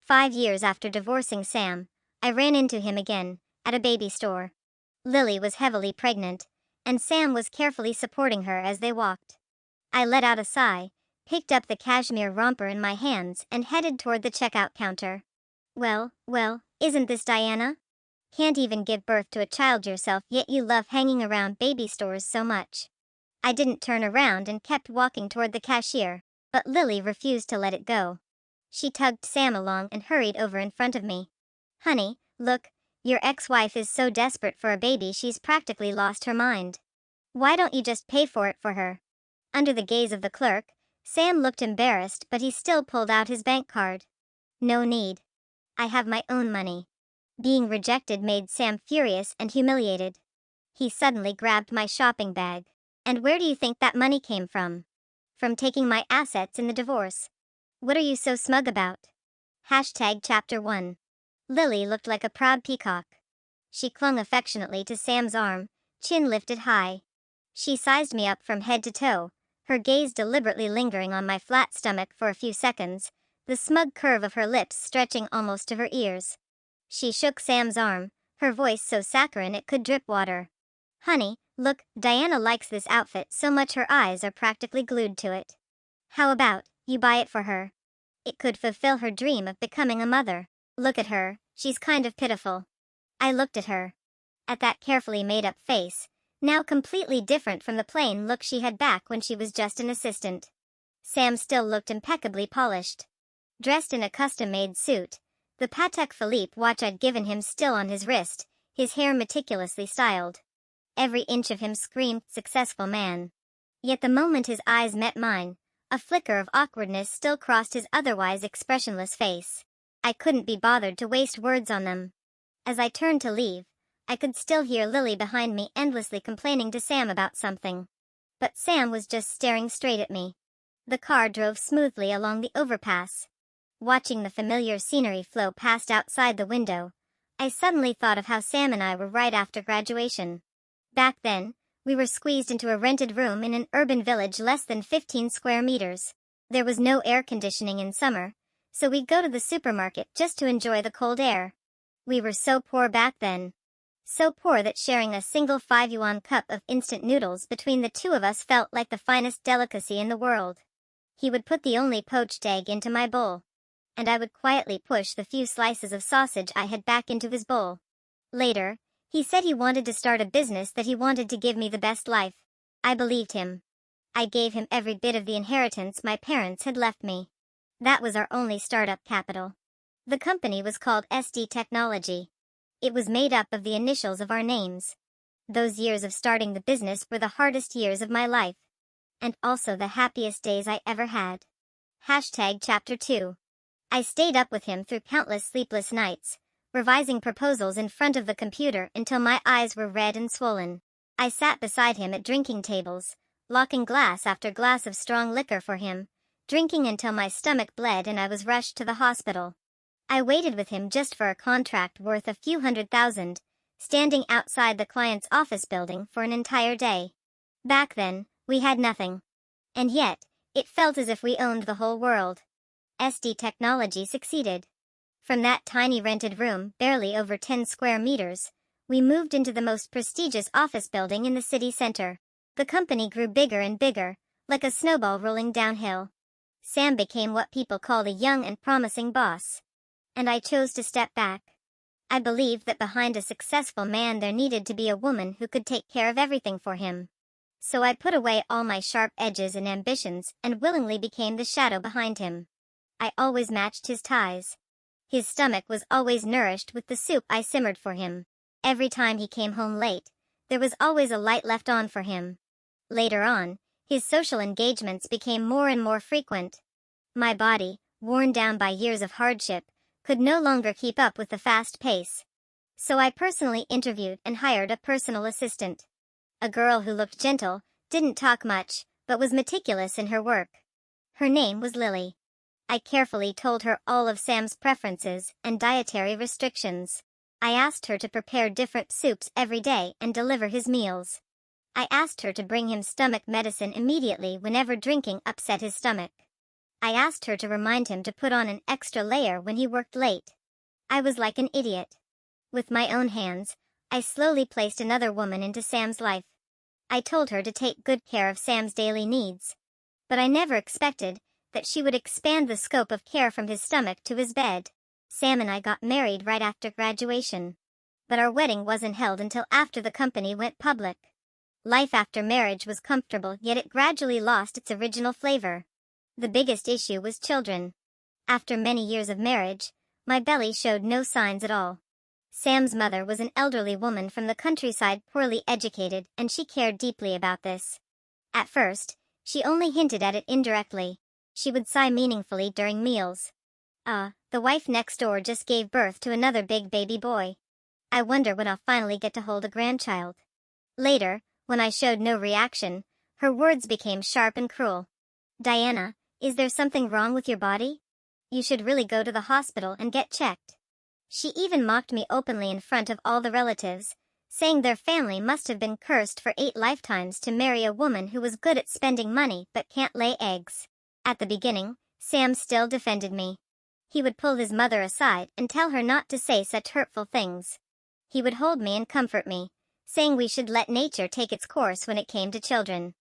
5 years after divorcing Sam, I ran into him again, at a baby store. Lily was heavily pregnant, and Sam was carefully supporting her as they walked. I let out a sigh, picked up the cashmere romper in my hands and headed toward the checkout counter. Well, isn't this Diana? Can't even give birth to a child yourself, yet you love hanging around baby stores so much. I didn't turn around and kept walking toward the cashier, but Lily refused to let it go. She tugged Sam along and hurried over in front of me. Honey, look, your ex-wife is so desperate for a baby she's practically lost her mind. Why don't you just pay for it for her? Under the gaze of the clerk, Sam looked embarrassed, but he still pulled out his bank card. No need. I have my own money. Being rejected made Sam furious and humiliated. He suddenly grabbed my shopping bag. And where do you think that money came from? From taking my assets in the divorce. What are you so smug about? Chapter 1. Lily looked like a proud peacock. She clung affectionately to Sam's arm, chin lifted high. She sized me up from head to toe, her gaze deliberately lingering on my flat stomach for a few seconds, the smug curve of her lips stretching almost to her ears. She shook Sam's arm, her voice so saccharine it could drip water. Honey, look, Diana likes this outfit so much her eyes are practically glued to it. How about, you buy it for her? It could fulfill her dream of becoming a mother. Look at her, she's kind of pitiful. I looked at her. At that carefully made-up face, now completely different from the plain look she had back when she was just an assistant. Sam still looked impeccably polished. Dressed in a custom-made suit, the Patek Philippe watch I'd given him still on his wrist, his hair meticulously styled. Every inch of him screamed successful man. Yet the moment his eyes met mine, a flicker of awkwardness still crossed his otherwise expressionless face. I couldn't be bothered to waste words on them. As I turned to leave, I could still hear Lily behind me endlessly complaining to Sam about something. But Sam was just staring straight at me. The car drove smoothly along the overpass. Watching the familiar scenery flow past outside the window, I suddenly thought of how Sam and I were right after graduation. Back then, we were squeezed into a rented room in an urban village less than 15 square meters. There was no air conditioning in summer, so we'd go to the supermarket just to enjoy the cold air. We were so poor back then. So poor that sharing a single 5 yuan cup of instant noodles between the two of us felt like the finest delicacy in the world. He would put the only poached egg into my bowl, and I would quietly push the few slices of sausage I had back into his bowl. Later, he said he wanted to start a business, that he wanted to give me the best life. I believed him. I gave him every bit of the inheritance my parents had left me. That was our only startup capital. The company was called SD Technology. It was made up of the initials of our names. Those years of starting the business were the hardest years of my life. And also the happiest days I ever had. Chapter 2. I stayed up with him through countless sleepless nights, revising proposals in front of the computer until my eyes were red and swollen. I sat beside him at drinking tables, locking glass after glass of strong liquor for him, drinking until my stomach bled and I was rushed to the hospital. I waited with him just for a contract worth a few $100,000, standing outside the client's office building for an entire day. Back then, we had nothing. And yet, it felt as if we owned the whole world. SD Technology succeeded. From that tiny rented room, barely over 10 square meters, we moved into the most prestigious office building in the city center. The company grew bigger and bigger, like a snowball rolling downhill. Sam became what people called a young and promising boss. And I chose to step back. I believed that behind a successful man there needed to be a woman who could take care of everything for him. So I put away all my sharp edges and ambitions and willingly became the shadow behind him. I always matched his ties. His stomach was always nourished with the soup I simmered for him. Every time he came home late, there was always a light left on for him. Later on, his social engagements became more and more frequent. My body, worn down by years of hardship, could no longer keep up with the fast pace. So I personally interviewed and hired a personal assistant. A girl who looked gentle, didn't talk much, but was meticulous in her work. Her name was Lily. I carefully told her all of Sam's preferences and dietary restrictions. I asked her to prepare different soups every day and deliver his meals. I asked her to bring him stomach medicine immediately whenever drinking upset his stomach. I asked her to remind him to put on an extra layer when he worked late. I was like an idiot. With my own hands, I slowly placed another woman into Sam's life. I told her to take good care of Sam's daily needs. But I never expected that she would expand the scope of care from his stomach to his bed. Sam and I got married right after graduation. But our wedding wasn't held until after the company went public. Life after marriage was comfortable, yet it gradually lost its original flavor. The biggest issue was children. After many years of marriage, my belly showed no signs at all. Sam's mother was an elderly woman from the countryside, poorly educated, and she cared deeply about this. At first, she only hinted at it indirectly. She would sigh meaningfully during meals. The wife next door just gave birth to another big baby boy. I wonder when I'll finally get to hold a grandchild. Later, when I showed no reaction, her words became sharp and cruel. Diana, is there something wrong with your body? You should really go to the hospital and get checked. She even mocked me openly in front of all the relatives, saying their family must have been cursed for 8 lifetimes to marry a woman who was good at spending money but can't lay eggs. At the beginning, Sam still defended me. He would pull his mother aside and tell her not to say such hurtful things. He would hold me and comfort me, saying we should let nature take its course when it came to children.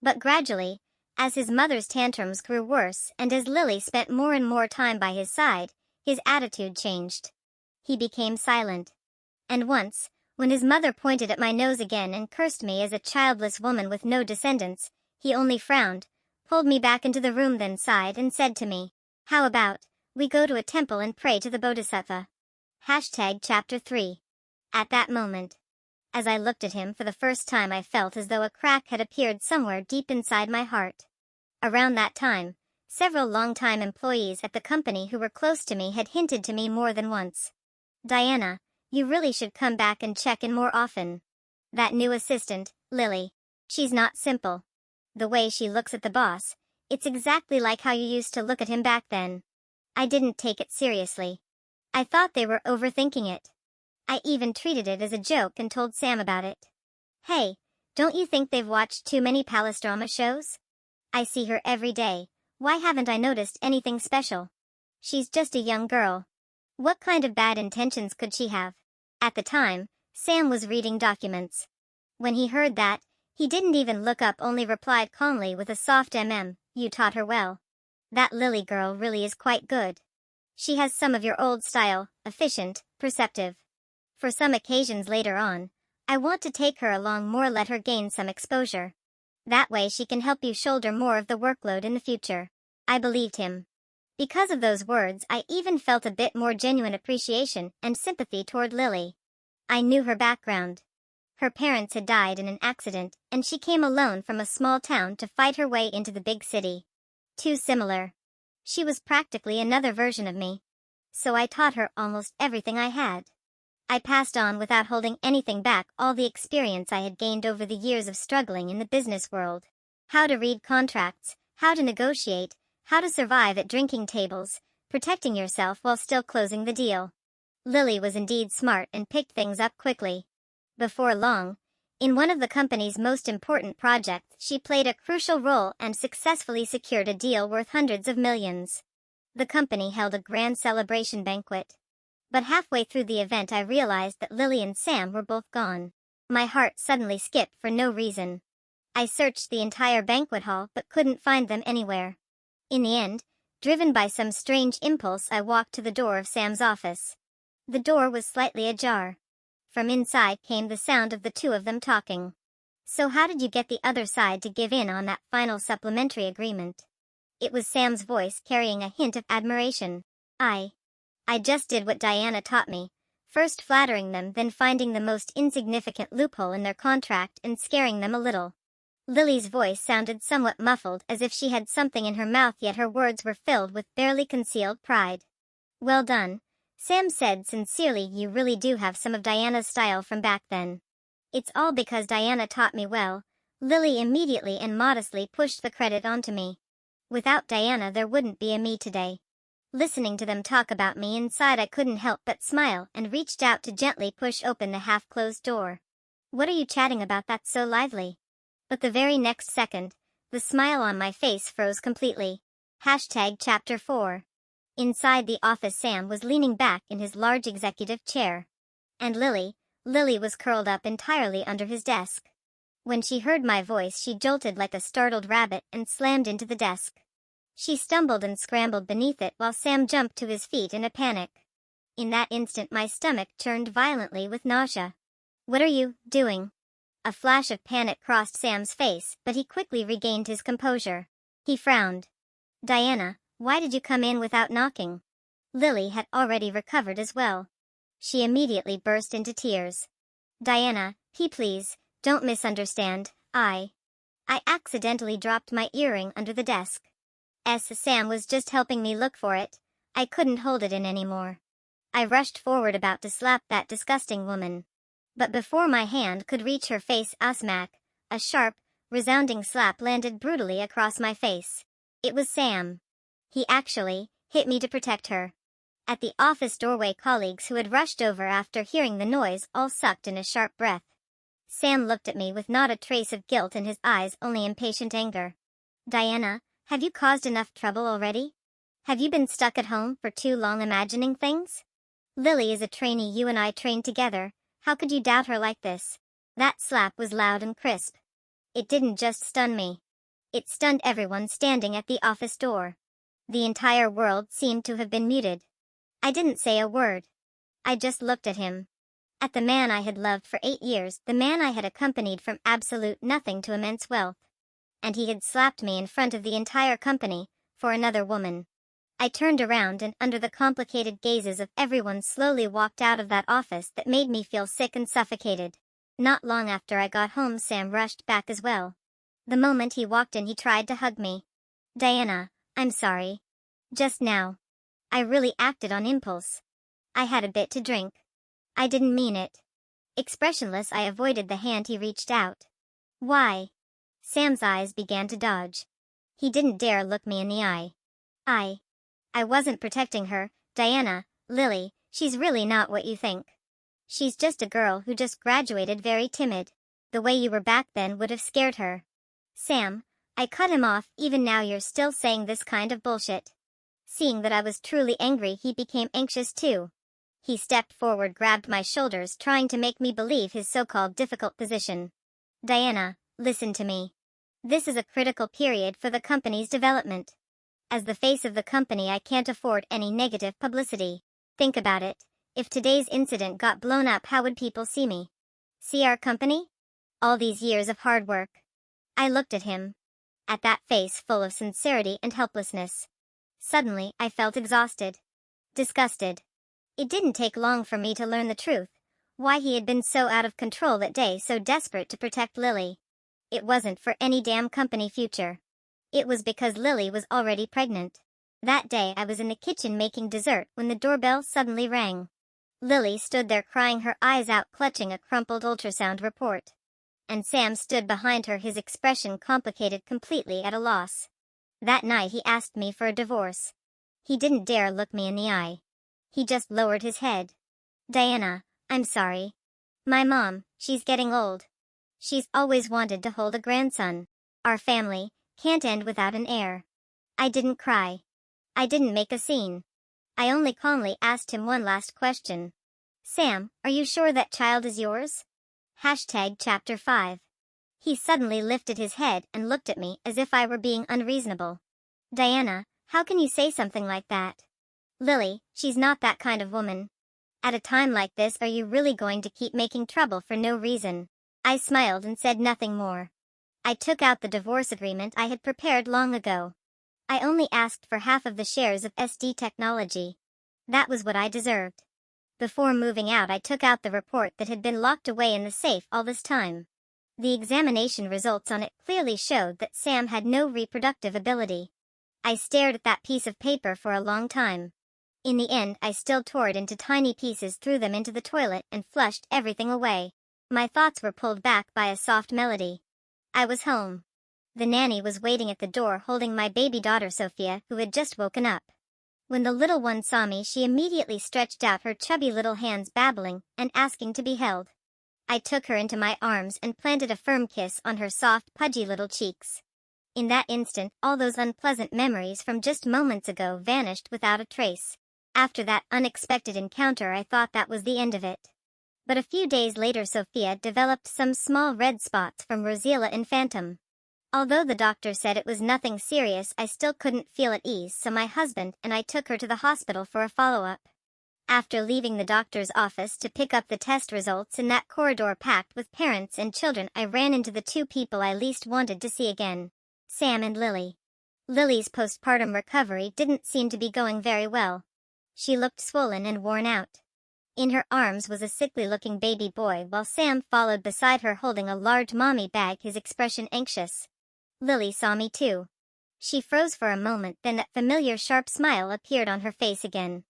But gradually, as his mother's tantrums grew worse and as Lily spent more and more time by his side, his attitude changed. He became silent. And once, when his mother pointed at my nose again and cursed me as a childless woman with no descendants, he only frowned, pulled me back into the room, then sighed and said to me, "How about we go to a temple and pray to the Bodhisattva?" Chapter 3. At that moment, as I looked at him for the first time, I felt as though a crack had appeared somewhere deep inside my heart. Around that time, several long-time employees at the company who were close to me had hinted to me more than once, "Diana, you really should come back and check in more often. That new assistant, Lily, she's not simple. The way she looks at the boss, it's exactly like how you used to look at him back then." I didn't take it seriously. I thought they were overthinking it. I even treated it as a joke and told Sam about it. "Hey, don't you think they've watched too many palace drama shows? I see her every day. Why haven't I noticed anything special? She's just a young girl. What kind of bad intentions could she have?" At the time, Sam was reading documents. When he heard that, he didn't even look up, only replied calmly with a soft "You taught her well. That Lily girl really is quite good. She has some of your old style, efficient, perceptive. For some occasions later on, I want to take her along more, let her gain some exposure. That way she can help you shoulder more of the workload in the future." I believed him. Because of those words, I even felt a bit more genuine appreciation and sympathy toward Lily. I knew her background. Her parents had died in an accident, and she came alone from a small town to fight her way into the big city. Too similar. She was practically another version of me. So I taught her almost everything I had. I passed on without holding anything back all the experience I had gained over the years of struggling in the business world. How to read contracts, how to negotiate, how to survive at drinking tables, protecting yourself while still closing the deal. Lily was indeed smart and picked things up quickly. Before long, in one of the company's most important projects, she played a crucial role and successfully secured a deal worth hundreds of millions. The company held a grand celebration banquet. But halfway through the event, I realized that Lily and Sam were both gone. My heart suddenly skipped for no reason. I searched the entire banquet hall but couldn't find them anywhere. In the end, driven by some strange impulse, I walked to the door of Sam's office. The door was slightly ajar. From inside came the sound of the two of them talking. "So how did you get the other side to give in on that final supplementary agreement?" It was Sam's voice, carrying a hint of admiration. I just did what Diana taught me, first flattering them, then finding the most insignificant loophole in their contract and scaring them a little." Lily's voice sounded somewhat muffled, as if she had something in her mouth, yet her words were filled with barely concealed pride. "Well done," Sam said sincerely. "You really do have some of Diana's style from back then." "It's all because Diana taught me well." Lily immediately and modestly pushed the credit onto me. "Without Diana there wouldn't be a me today." Listening to them talk about me inside, I couldn't help but smile and reached out to gently push open the half-closed door. "What are you chatting about that's so lively?" But the very next second, the smile on my face froze completely. Chapter 4. Inside the office, Sam was leaning back in his large executive chair. And Lily was curled up entirely under his desk. When she heard my voice, she jolted like a startled rabbit and slammed into the desk. She stumbled and scrambled beneath it while Sam jumped to his feet in a panic. In that instant my stomach churned violently with nausea. "What are you doing?" A flash of panic crossed Sam's face, but he quickly regained his composure. He frowned. "Diana, why did you come in without knocking?" Lily had already recovered as well. She immediately burst into tears. "Diana, please, don't misunderstand. I accidentally dropped my earring under the desk. Sam was just helping me look for it. I couldn't hold it in anymore." I rushed forward, about to slap that disgusting woman. But before my hand could reach her face, a sharp, resounding slap landed brutally across my face. It was Sam. He actually hit me to protect her. At the office doorway, colleagues who had rushed over after hearing the noise all sucked in a sharp breath. Sam looked at me with not a trace of guilt in his eyes, only impatient anger. "Diana, have you caused enough trouble already? Have you been stuck at home for too long imagining things? Lily is a trainee you and I trained together. How could you doubt her like this?" That slap was loud and crisp. It didn't just stun me. It stunned everyone standing at the office door. The entire world seemed to have been muted. I didn't say a word. I just looked at him. At the man I had loved for 8 years, the man I had accompanied from absolute nothing to immense wealth. And he had slapped me in front of the entire company, for another woman. I turned around and, under the complicated gazes of everyone, slowly walked out of that office that made me feel sick and suffocated. Not long after I got home, Sam rushed back as well. The moment he walked in, he tried to hug me. "Diana, I'm sorry. Just now. I really acted on impulse. I had a bit to drink. I didn't mean it." Expressionless, I avoided the hand he reached out. "Why?" Sam's eyes began to dodge. He didn't dare look me in the eye. I wasn't protecting her, Diana. Lily, she's really not what you think. She's just a girl who just graduated, very timid. The way you were back then would have scared her." "Sam," I cut him off, "even now you're still saying this kind of bullshit." Seeing that I was truly angry, he became anxious too. He stepped forward, grabbed my shoulders, trying to make me believe his so-called difficult position. "Diana, listen to me. This is a critical period for the company's development. As the face of the company, I can't afford any negative publicity. Think about it. If today's incident got blown up, how would people see me? See our company? All these years of hard work." I looked at him. At that face full of sincerity and helplessness. Suddenly, I felt exhausted. Disgusted. It didn't take long for me to learn the truth. Why he had been so out of control that day, so desperate to protect Lily. It wasn't for any damn company future. It was because Lily was already pregnant. That day I was in the kitchen making dessert when the doorbell suddenly rang. Lily stood there crying her eyes out, clutching a crumpled ultrasound report. And Sam stood behind her, his expression complicated, completely at a loss. That night he asked me for a divorce. He didn't dare look me in the eye. He just lowered his head. "Diana, I'm sorry. My mom, she's getting old. She's always wanted to hold a grandson. Our family can't end without an heir." I didn't cry. I didn't make a scene. I only calmly asked him one last question. "Sam, are you sure that child is yours?" Chapter 5. He suddenly lifted his head and looked at me as if I were being unreasonable. "Diana, how can you say something like that? Lily, she's not that kind of woman. At a time like this, are you really going to keep making trouble for no reason?" I smiled and said nothing more. I took out the divorce agreement I had prepared long ago. I only asked for half of the shares of SD Technology. That was what I deserved. Before moving out, I took out the report that had been locked away in the safe all this time. The examination results on it clearly showed that Sam had no reproductive ability. I stared at that piece of paper for a long time. In the end, I still tore it into tiny pieces, threw them into the toilet, and flushed everything away. My thoughts were pulled back by a soft melody. I was home. The nanny was waiting at the door, holding my baby daughter Sophia, who had just woken up. When the little one saw me, she immediately stretched out her chubby little hands, babbling and asking to be held. I took her into my arms and planted a firm kiss on her soft, pudgy little cheeks. In that instant, all those unpleasant memories from just moments ago vanished without a trace. After that unexpected encounter, I thought that was the end of it. But a few days later, Sophia developed some small red spots from Rosella infantum. Although the doctor said it was nothing serious, I still couldn't feel at ease, so my husband and I took her to the hospital for a follow-up. After leaving the doctor's office to pick up the test results in that corridor packed with parents and children, I ran into the two people I least wanted to see again. Sam and Lily. Lily's postpartum recovery didn't seem to be going very well. She looked swollen and worn out. In her arms was a sickly-looking baby boy, while Sam followed beside her holding a large mommy bag, his expression anxious. Lily saw me too. She froze for a moment, then that familiar sharp smile appeared on her face again.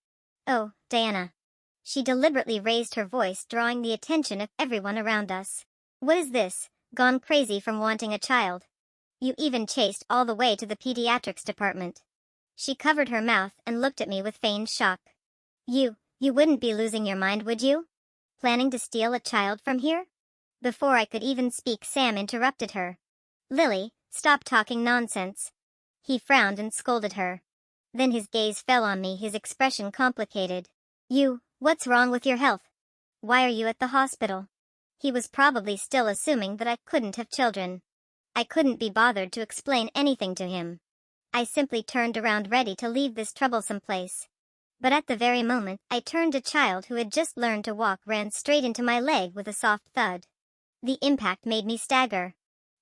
"Oh, Diana." She deliberately raised her voice, drawing the attention of everyone around us. "What is this? Gone crazy from wanting a child? You even chased all the way to the pediatrics department." She covered her mouth and looked at me with feigned shock. You wouldn't be losing your mind, would you? Planning to steal a child from here?" Before I could even speak, Sam interrupted her. "Lily, stop talking nonsense." He frowned and scolded her. Then his gaze fell on me, his expression complicated. What's wrong with your health? Why are you at the hospital?" He was probably still assuming that I couldn't have children. I couldn't be bothered to explain anything to him. I simply turned around, ready to leave this troublesome place. But at the very moment I turned, a child who had just learned to walk ran straight into my leg with a soft thud. The impact made me stagger.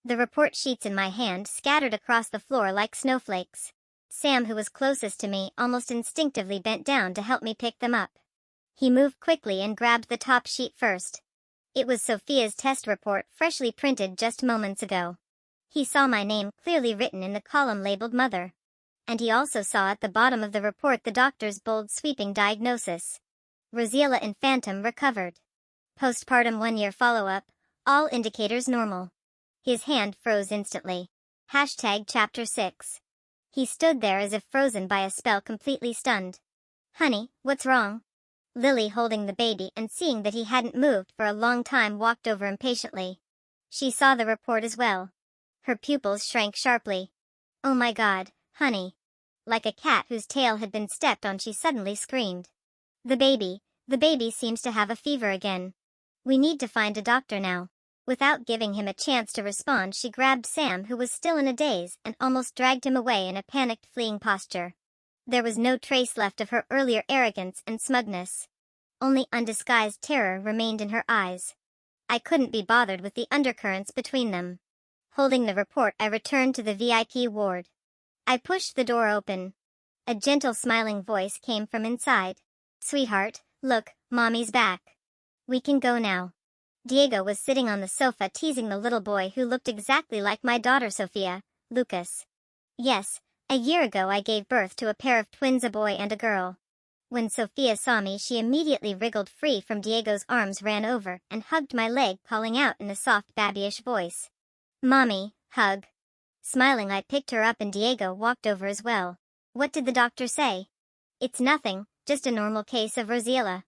The report sheets in my hand scattered across the floor like snowflakes. Sam, who was closest to me, almost instinctively bent down to help me pick them up. He moved quickly and grabbed the top sheet first. It was Sophia's test report, freshly printed just moments ago. He saw my name clearly written in the column labeled Mother. And he also saw at the bottom of the report the doctor's bold, sweeping diagnosis. Rosella infantum recovered. Postpartum 1-year follow-up, all indicators normal. His hand froze instantly. #Chapter 6. He stood there as if frozen by a spell, completely stunned. "Honey, what's wrong?" Lily, holding the baby and seeing that he hadn't moved for a long time, walked over impatiently. She saw the report as well. Her pupils shrank sharply. "Oh my God, honey." Like a cat whose tail had been stepped on, she suddenly screamed. The baby seems to have a fever again. We need to find a doctor now." Without giving him a chance to respond, she grabbed Sam, who was still in a daze, and almost dragged him away in a panicked, fleeing posture. There was no trace left of her earlier arrogance and smugness. Only undisguised terror remained in her eyes. I couldn't be bothered with the undercurrents between them. Holding the report, I returned to the VIP ward. I pushed the door open. A gentle, smiling voice came from inside. "Sweetheart, look, Mommy's back. We can go now." Diego was sitting on the sofa, teasing the little boy who looked exactly like my daughter Sophia, Lucas. "Yes, a year ago I gave birth to a pair of twins, a boy and a girl." When Sophia saw me, she immediately wriggled free from Diego's arms, ran over, and hugged my leg, calling out in a soft, babyish voice, "Mommy, hug." Smiling, I picked her up and Diego walked over as well. "What did the doctor say?" "It's nothing, just a normal case of Rosella."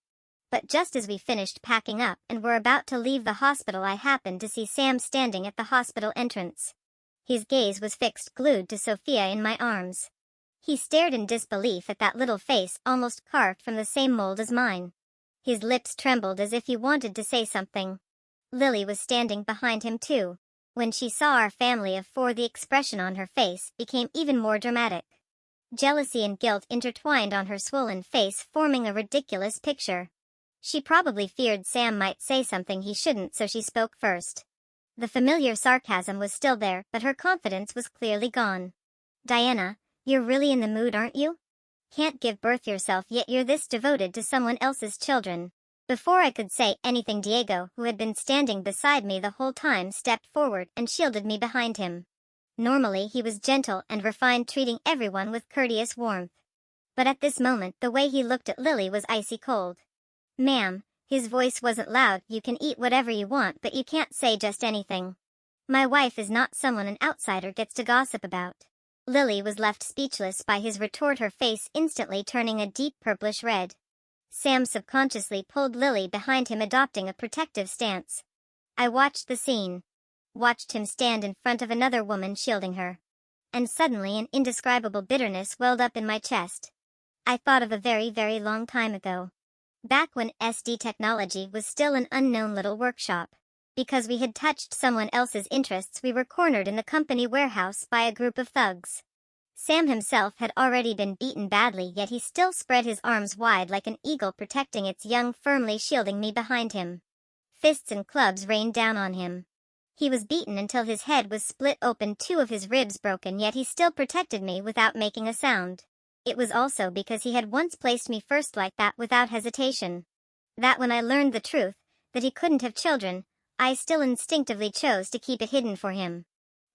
But just as we finished packing up and were about to leave the hospital, I happened to see Sam standing at the hospital entrance. His gaze was fixed, glued to Sophia in my arms. He stared in disbelief at that little face, almost carved from the same mold as mine. His lips trembled as if he wanted to say something. Lily was standing behind him too. When she saw our family of 4, the expression on her face became even more dramatic. Jealousy and guilt intertwined on her swollen face, forming a ridiculous picture. She probably feared Sam might say something he shouldn't, so she spoke first. The familiar sarcasm was still there, but her confidence was clearly gone. "Diana, you're really in the mood, aren't you? Can't give birth yourself, yet you're this devoted to someone else's children." Before I could say anything, Diego, who had been standing beside me the whole time, stepped forward and shielded me behind him. Normally he was gentle and refined, treating everyone with courteous warmth. But at this moment the way he looked at Lily was icy cold. "Ma'am," his voice wasn't loud, "you can eat whatever you want, but you can't say just anything. My wife is not someone an outsider gets to gossip about." Lily was left speechless by his retort, her face instantly turning a deep purplish red. Sam subconsciously pulled Lily behind him, adopting a protective stance. I watched the scene. Watched him stand in front of another woman, shielding her. and suddenly an indescribable bitterness welled up in my chest. I thought of a very, very long time ago. Back when SD technology was still an unknown little workshop. Because we had touched someone else's interests, we were cornered in the company warehouse by a group of thugs. Sam himself had already been beaten badly, yet he still spread his arms wide like an eagle, protecting its young, firmly shielding me behind him. Fists and clubs rained down on him. He was beaten until his head was split open, 2 of his ribs broken, yet he still protected me without making a sound. It was also because he had once placed me first like that without hesitation. That when I learned the truth, that he couldn't have children, I still instinctively chose to keep it hidden for him.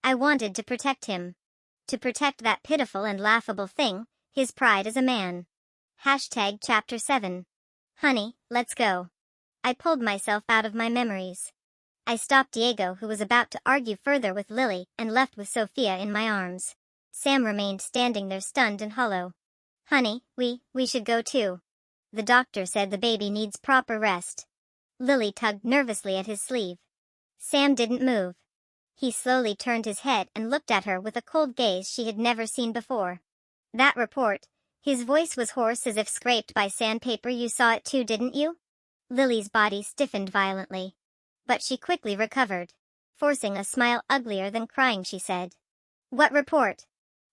I wanted to protect him. To protect that pitiful and laughable thing, his pride as a man. Chapter 7. Honey, let's go. I pulled myself out of my memories. I stopped Diego, who was about to argue further with Lily, and left with Sophia in my arms. Sam remained standing there, stunned and hollow. Honey, we should go too. The doctor said the baby needs proper rest. Lily tugged nervously at his sleeve. Sam didn't move. He slowly turned his head and looked at her with a cold gaze she had never seen before. That report. His voice was hoarse as if scraped by sandpaper. You saw it too, didn't you? Lily's body stiffened violently. But she quickly recovered. Forcing a smile uglier than crying, she said. What report?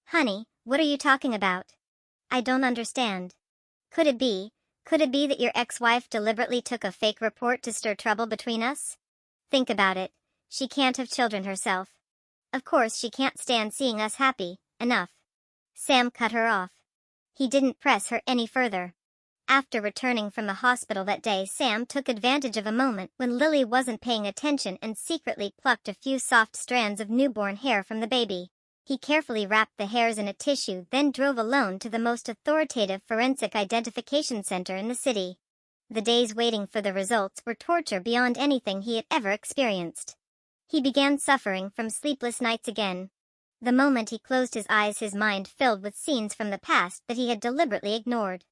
Honey, what are you talking about? I don't understand. Could it be that your ex-wife deliberately took a fake report to stir trouble between us? Think about it. She can't have children herself. Of course she can't stand seeing us happy. Enough. Sam cut her off. He didn't press her any further. After returning from the hospital that day, Sam took advantage of a moment when Lily wasn't paying attention and secretly plucked a few soft strands of newborn hair from the baby. He carefully wrapped the hairs in a tissue, then drove alone to the most authoritative forensic identification center in the city. The days waiting for the results were torture beyond anything he had ever experienced. He began suffering from sleepless nights again. The moment he closed his eyes, his mind filled with scenes from the past that he had deliberately ignored.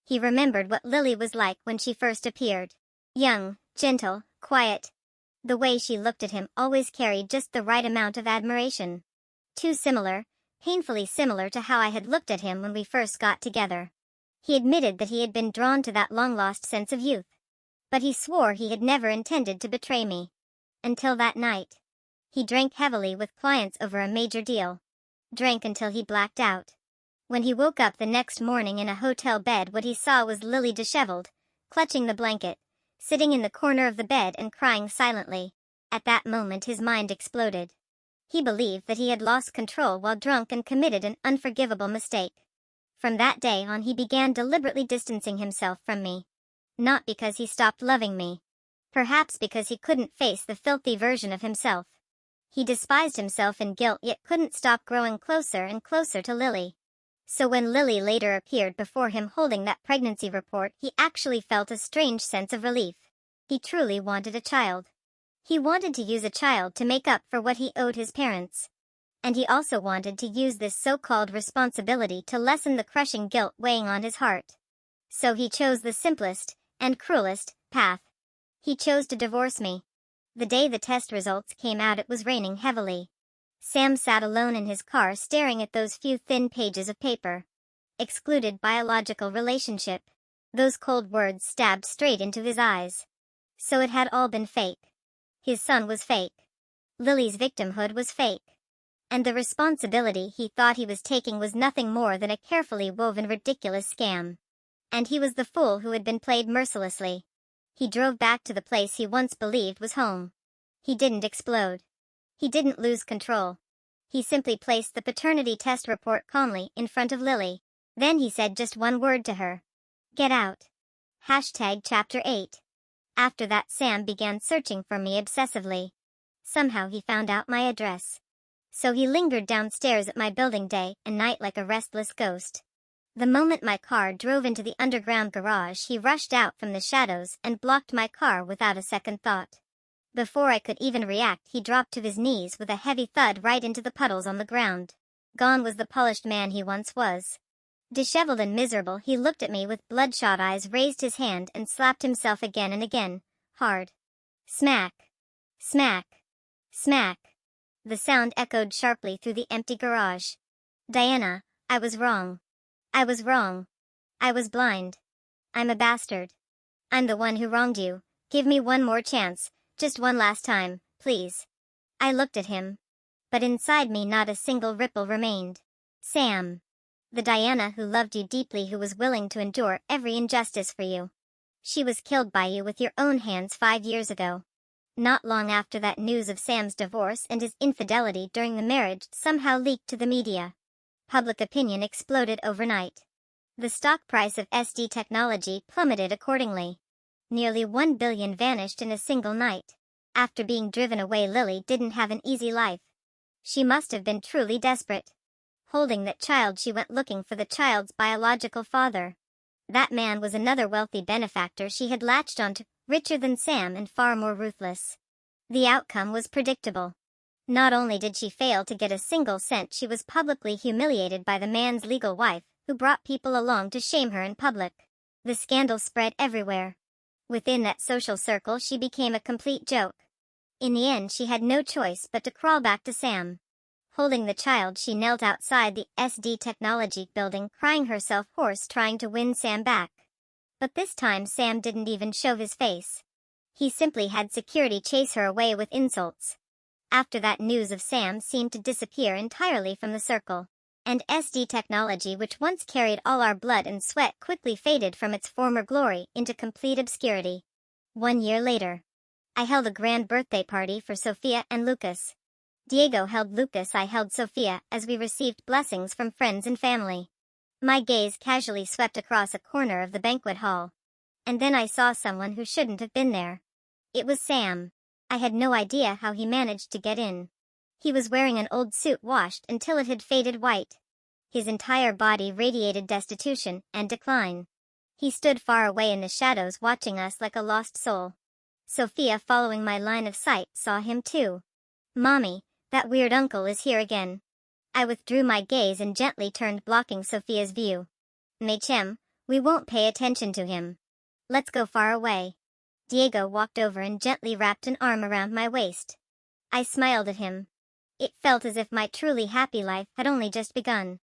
He remembered what Lily was like when she first appeared. Young, gentle, quiet. The way she looked at him always carried just the right amount of admiration. Too similar, painfully similar to how I had looked at him when we first got together. He admitted that he had been drawn to that long-lost sense of youth. But he swore he had never intended to betray me. Until that night. He drank heavily with clients over a major deal. Drank until he blacked out. When he woke up the next morning in a hotel bed, what he saw was Lily disheveled, clutching the blanket, sitting in the corner of the bed and crying silently. At that moment his mind exploded. He believed that he had lost control while drunk and committed an unforgivable mistake. From that day on he began deliberately distancing himself from me. Not because he stopped loving me. Perhaps because he couldn't face the filthy version of himself. He despised himself in guilt, yet couldn't stop growing closer and closer to Lily. So when Lily later appeared before him holding that pregnancy report, he actually felt a strange sense of relief. He truly wanted a child. He wanted to use a child to make up for what he owed his parents. And he also wanted to use this so-called responsibility to lessen the crushing guilt weighing on his heart. So he chose the simplest and cruelest path. He chose to divorce me. The day the test results came out, it was raining heavily. Sam sat alone in his car staring at those few thin pages of paper. Excluded biological relationship. Those cold words stabbed straight into his eyes. So it had all been fake. His son was fake. Lily's victimhood was fake. And the responsibility he thought he was taking was nothing more than a carefully woven ridiculous scam. And he was the fool who had been played mercilessly. He drove back to the place he once believed was home. He didn't explode. He didn't lose control. He simply placed the paternity test report calmly in front of Lily. Then he said just one word to her. Get out. Chapter 8. After that Sam began searching for me obsessively. Somehow he found out my address. So he lingered downstairs at my building day and night like a restless ghost. The moment my car drove into the underground garage, he rushed out from the shadows and blocked my car without a second thought. Before I could even react, he dropped to his knees with a heavy thud right into the puddles on the ground. Gone was the polished man he once was. Disheveled and miserable, he looked at me with bloodshot eyes, raised his hand and slapped himself again and again, hard. Smack. Smack. Smack. The sound echoed sharply through the empty garage. Diana, I was wrong. I was wrong. I was blind. I'm a bastard. I'm the one who wronged you. Give me one more chance, just one last time, please. I looked at him. But inside me not a single ripple remained. Sam. The Diana who loved you deeply, who was willing to endure every injustice for you. She was killed by you with your own hands 5 years ago. Not long after that, news of Sam's divorce and his infidelity during the marriage somehow leaked to the media. Public opinion exploded overnight. The stock price of SD technology plummeted accordingly. Nearly 1 billion vanished in a single night. After being driven away, Lily didn't have an easy life. She must have been truly desperate. Holding that child, she went looking for the child's biological father. That man was another wealthy benefactor she had latched onto, richer than Sam and far more ruthless. The outcome was predictable. Not only did she fail to get a single cent, she was publicly humiliated by the man's legal wife, who brought people along to shame her in public. The scandal spread everywhere. Within that social circle, she became a complete joke. In the end, she had no choice but to crawl back to Sam. Holding the child, she knelt outside the SD Technology building, crying herself hoarse, trying to win Sam back. But this time Sam didn't even show his face. He simply had security chase her away with insults. After that, news of Sam seemed to disappear entirely from the circle. And SD Technology, which once carried all our blood and sweat, quickly faded from its former glory into complete obscurity. 1 year later. I held a grand birthday party for Sophia and Lucas. Diego held Lucas, I held Sophia, as we received blessings from friends and family. My gaze casually swept across a corner of the banquet hall. And then I saw someone who shouldn't have been there. It was Sam. I had no idea how he managed to get in. He was wearing an old suit washed until it had faded white. His entire body radiated destitution and decline. He stood far away in the shadows, watching us like a lost soul. Sophia, following my line of sight, saw him too. "Mommy, that weird uncle is here again." I withdrew my gaze and gently turned, blocking Sophia's view. "Machem, we won't pay attention to him. Let's go far away." Diego walked over and gently wrapped an arm around my waist. I smiled at him. It felt as if my truly happy life had only just begun.